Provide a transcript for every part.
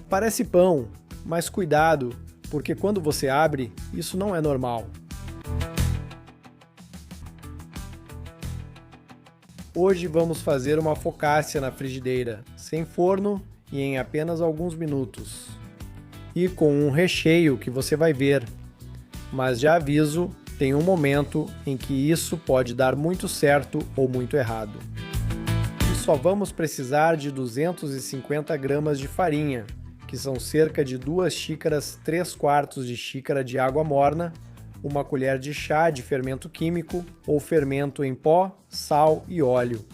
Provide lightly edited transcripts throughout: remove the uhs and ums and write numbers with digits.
Parece pão, mas cuidado, porque quando você abre, isso não é normal. Hoje vamos fazer uma focaccia na frigideira, sem forno e em apenas alguns minutos. E com um recheio que você vai ver. Mas já aviso, tem um momento em que isso pode dar muito certo ou muito errado. E só vamos precisar de 250 gramas de farinha, que são cerca de 2 xícaras 3/4 de xícara de água morna, uma colher de chá de fermento químico ou fermento em pó, sal e óleo.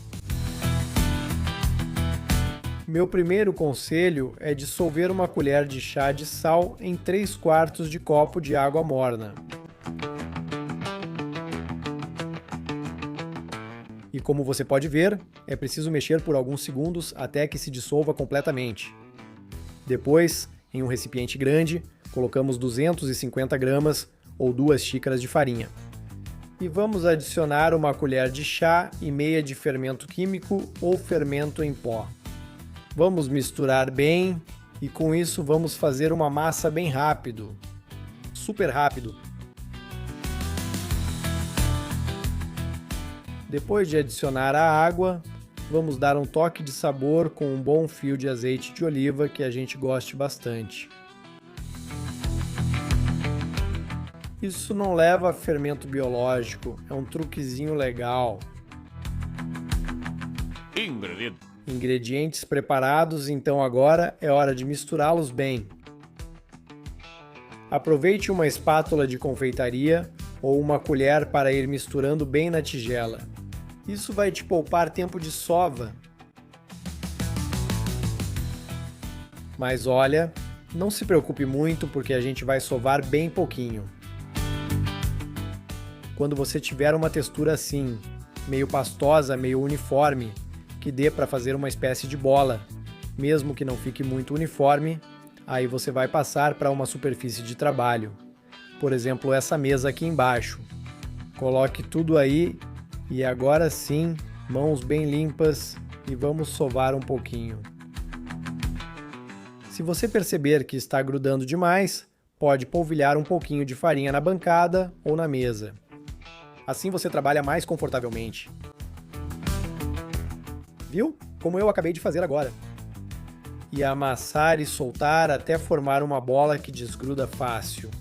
Meu primeiro conselho é dissolver uma colher de chá de sal em 3/4 de copo de água morna. E como você pode ver, é preciso mexer por alguns segundos até que se dissolva completamente. Depois, em um recipiente grande, colocamos 250 gramas ou 2 xícaras de farinha. E vamos adicionar uma colher de chá e meia de fermento químico ou fermento em pó. Vamos misturar bem e com isso vamos fazer uma massa bem rápido, super rápido. Depois de adicionar a água, vamos dar um toque de sabor com um bom fio de azeite de oliva que a gente goste bastante. Isso não leva a fermento biológico, é um truquezinho legal. Ingredientes preparados, então agora é hora de misturá-los bem. Aproveite uma espátula de confeitaria ou uma colher para ir misturando bem na tigela. Isso vai te poupar tempo de sova. Mas olha, não se preocupe muito porque a gente vai sovar bem pouquinho. Quando você tiver uma textura assim, meio pastosa, meio uniforme, que dê para fazer uma espécie de bola, mesmo que não fique muito uniforme, aí você vai passar para uma superfície de trabalho. Por exemplo, essa mesa aqui embaixo. Coloque tudo aí e agora sim, mãos bem limpas e vamos sovar um pouquinho. Se você perceber que está grudando demais, pode polvilhar um pouquinho de farinha na bancada ou na mesa. Assim você trabalha mais confortavelmente. Viu? Como eu acabei de fazer agora. E amassar e soltar até formar uma bola que desgruda fácil.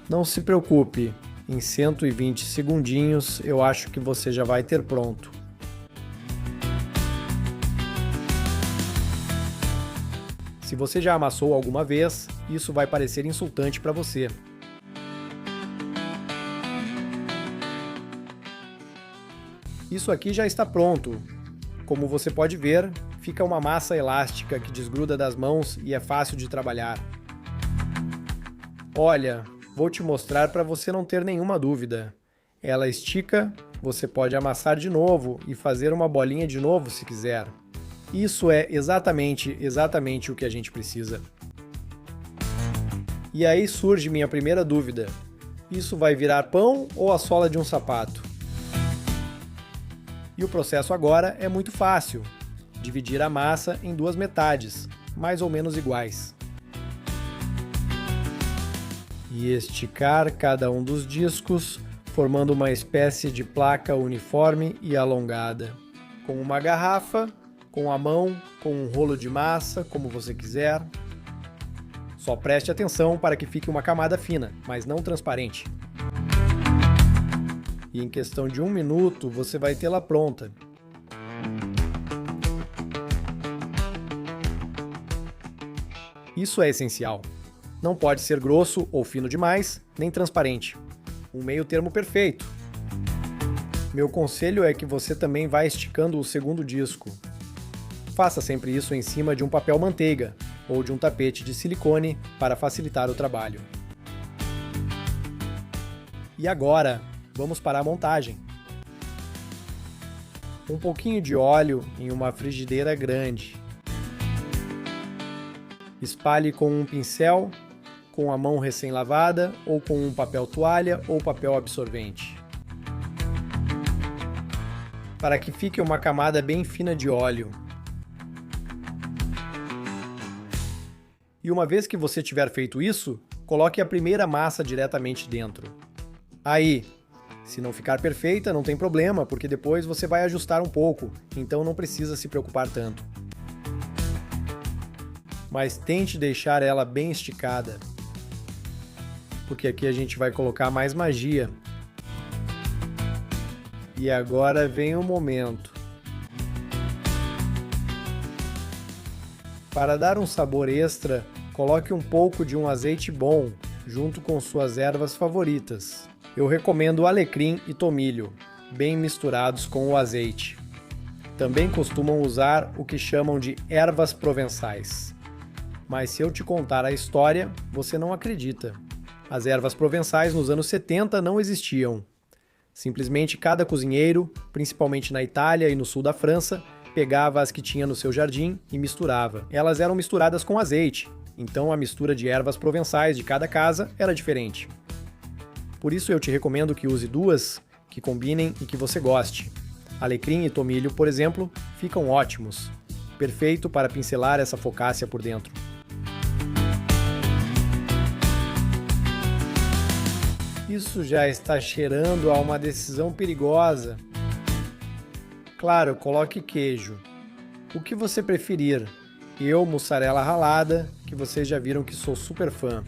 Não se preocupe, em 120 segundinhos eu acho que você já vai ter pronto. Se você já amassou alguma vez, isso vai parecer insultante para você. Isso aqui já está pronto. Como você pode ver, fica uma massa elástica que desgruda das mãos e é fácil de trabalhar. Olha, vou te mostrar para você não ter nenhuma dúvida. Ela estica, você pode amassar de novo e fazer uma bolinha de novo se quiser. Isso é exatamente o que a gente precisa. E aí surge minha primeira dúvida. Isso vai virar pão ou a sola de um sapato? E o processo agora é muito fácil. Dividir a massa em 2 metades, mais ou menos iguais. E esticar cada um dos discos, formando uma espécie de placa uniforme e alongada. Com uma garrafa, com a mão, com um rolo de massa, como você quiser. Só preste atenção para que fique uma camada fina, mas não transparente. E em questão de 1 minuto você vai tê-la pronta. Isso é essencial. Não pode ser grosso ou fino demais, nem transparente. Um meio termo perfeito. Meu conselho é que você também vá esticando o segundo disco. Faça sempre isso em cima de um papel manteiga ou de um tapete de silicone para facilitar o trabalho. E agora, vamos para a montagem. Um pouquinho de óleo em uma frigideira grande. Espalhe com um pincel, com a mão recém-lavada ou com um papel toalha ou papel absorvente. Para que fique uma camada bem fina de óleo. E uma vez que você tiver feito isso, coloque a primeira massa diretamente dentro. Aí, se não ficar perfeita, não tem problema, porque depois você vai ajustar um pouco, então não precisa se preocupar tanto. Mas tente deixar ela bem esticada, porque aqui a gente vai colocar mais magia. E agora vem o momento. Para dar um sabor extra, coloque um pouco de um azeite bom, junto com suas ervas favoritas. Eu recomendo alecrim e tomilho, bem misturados com o azeite. Também costumam usar o que chamam de ervas provençais. Mas se eu te contar a história, você não acredita. As ervas provençais nos anos 70 não existiam. Simplesmente cada cozinheiro, principalmente na Itália e no sul da França, pegava as que tinha no seu jardim e misturava. Elas eram misturadas com azeite, então a mistura de ervas provençais de cada casa era diferente. Por isso eu te recomendo que use duas, que combinem e que você goste. Alecrim e tomilho, por exemplo, ficam ótimos. Perfeito para pincelar essa focaccia por dentro. Isso já está cheirando a uma decisão perigosa. Claro, coloque queijo. O que você preferir. Eu, mussarela ralada, que vocês já viram que sou super fã.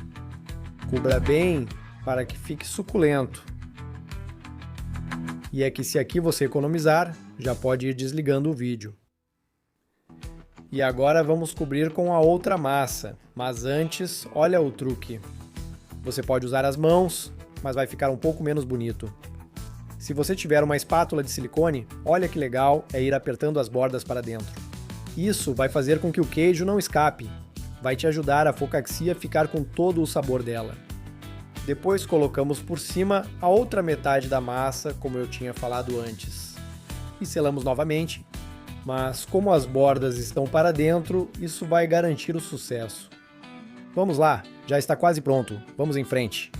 Cubra bem para que fique suculento. E é que se aqui você economizar, já pode ir desligando o vídeo. E agora vamos cobrir com a outra massa. Mas antes, olha o truque. Você pode usar as mãos, mas vai ficar um pouco menos bonito. Se você tiver uma espátula de silicone, olha que legal é ir apertando as bordas para dentro. Isso vai fazer com que o queijo não escape, vai te ajudar a focaccia ficar com todo o sabor dela. Depois colocamos por cima a outra metade da massa, como eu tinha falado antes. E selamos novamente, mas como as bordas estão para dentro, isso vai garantir o sucesso. Vamos lá, já está quase pronto, vamos em frente.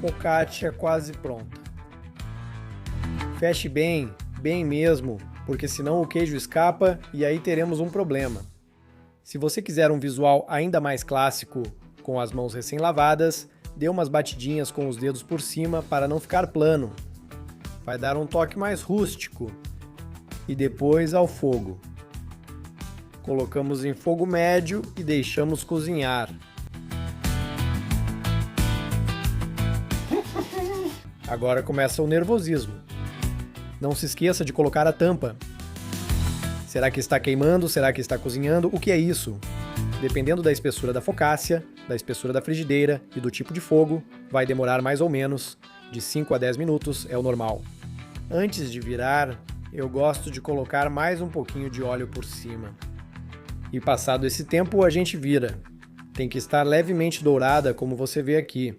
Focaccia quase pronta. Feche bem, bem mesmo, porque senão o queijo escapa e aí teremos um problema. Se você quiser um visual ainda mais clássico, com as mãos recém-lavadas, dê umas batidinhas com os dedos por cima para não ficar plano. Vai dar um toque mais rústico. E depois ao fogo. Colocamos em fogo médio e deixamos cozinhar. Agora começa o nervosismo. Não se esqueça de colocar a tampa. Será que está queimando? Será que está cozinhando? O que é isso? Dependendo da espessura da focaccia, da espessura da frigideira e do tipo de fogo, vai demorar mais ou menos de 5 a 10 minutos, é o normal. Antes de virar, eu gosto de colocar mais um pouquinho de óleo por cima. E passado esse tempo, a gente vira. Tem que estar levemente dourada, como você vê aqui.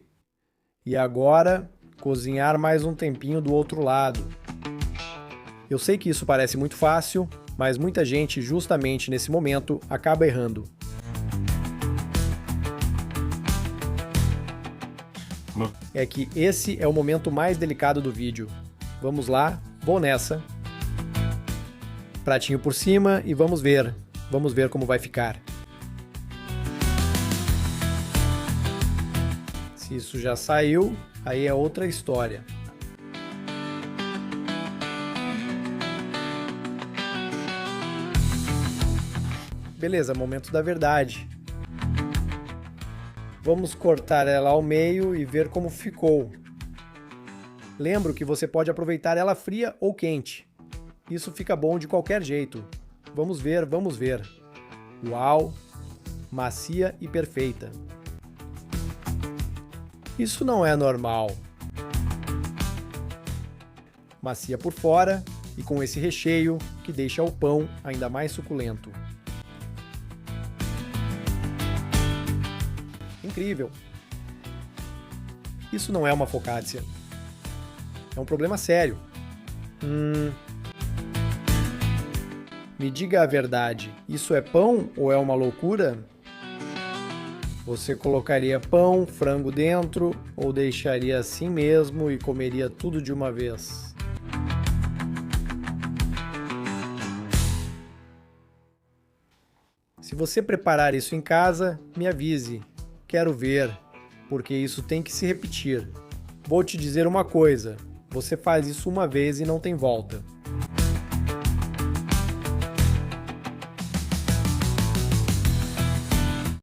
E agora, cozinhar mais um tempinho do outro lado. Eu sei que isso parece muito fácil, mas muita gente, justamente nesse momento, acaba errando. É que esse é o momento mais delicado do vídeo. Vamos lá, vou nessa. Pratinho por cima e vamos ver. Vamos ver como vai ficar. Se isso já saiu, aí é outra história. Beleza, momento da verdade. Vamos cortar ela ao meio e ver como ficou. Lembro que você pode aproveitar ela fria ou quente. Isso fica bom de qualquer jeito. Vamos ver, vamos ver. Uau! Macia e perfeita. Isso não é normal. Macia por fora e com esse recheio que deixa o pão ainda mais suculento. Incrível! Isso não é uma focaccia. É um problema sério. Me diga a verdade, isso é pão ou é uma loucura? Você colocaria pão, frango dentro ou deixaria assim mesmo e comeria tudo de uma vez? Se você preparar isso em casa, me avise. Quero ver, porque isso tem que se repetir. Vou te dizer uma coisa, você faz isso uma vez e não tem volta.